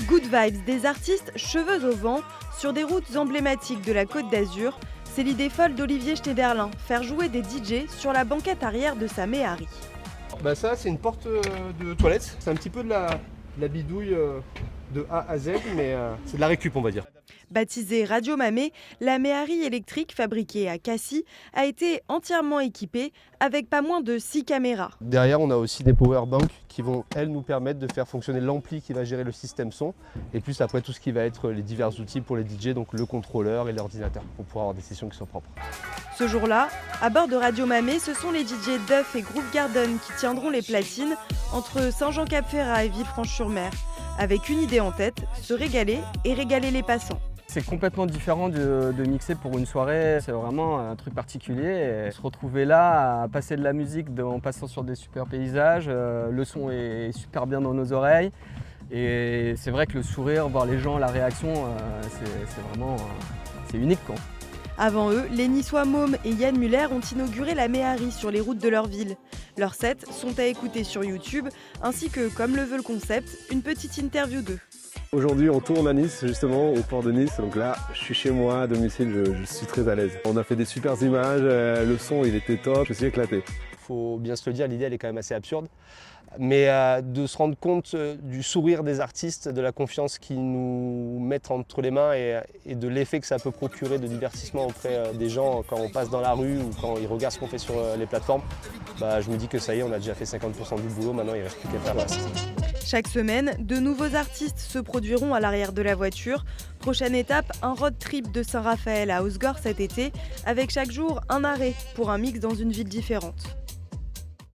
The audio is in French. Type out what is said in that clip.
Good vibes des artistes cheveux au vent sur des routes emblématiques de la Côte d'Azur, c'est l'idée folle d'Olivier Schneiderlin, faire jouer des DJ sur la banquette arrière de sa Méhari. Bah ça c'est une porte de toilette, c'est un petit peu de la bidouille de A à Z, mais c'est de la récup on va dire. Baptisée Radio Mamé, la Méhari électrique fabriquée à Cassis a été entièrement équipée avec pas moins de 6 caméras. Derrière on a aussi des powerbanks qui vont elles nous permettre de faire fonctionner l'ampli qui va gérer le système son et plus après tout ce qui va être les divers outils pour les DJ, donc le contrôleur et l'ordinateur pour pouvoir avoir des sessions qui sont propres. Ce jour-là, à bord de Radio Mamé, ce sont les DJ Duff et Groove Garden qui tiendront les platines entre Saint-Jean-Cap-Ferrat et Villefranche-sur-Mer, avec une idée en tête, se régaler et régaler les passants. C'est complètement différent de mixer pour une soirée, c'est vraiment un truc particulier. Et se retrouver là, à passer de la musique en passant sur des super paysages, le son est super bien dans nos oreilles. Et c'est vrai que le sourire, voir les gens, la réaction, c'est vraiment c'est unique, quoi. Avant eux, les Niçois Môme et Yann Muller ont inauguré la Méhari sur les routes de leur ville. Leurs sets sont à écouter sur YouTube, ainsi que, comme le veut le concept, une petite interview d'eux. Aujourd'hui, on tourne à Nice, justement, au port de Nice. Donc là, je suis chez moi, à domicile, je suis très à l'aise. On a fait des super images, le son, il était top, je suis éclaté. Faut bien se le dire, l'idée elle est quand même assez absurde. Mais de se rendre compte du sourire des artistes, de la confiance qu'ils nous mettent entre les mains et de l'effet que ça peut procurer de divertissement auprès des gens quand on passe dans la rue ou quand ils regardent ce qu'on fait sur les plateformes, bah, je me dis que ça y est, on a déjà fait 50% du boulot, maintenant il ne reste plus qu'à faire le reste. Chaque semaine, de nouveaux artistes se produiront à l'arrière de la voiture. Prochaine étape, un road trip de Saint-Raphaël à Hossegor cet été, avec chaque jour un arrêt pour un mix dans une ville différente.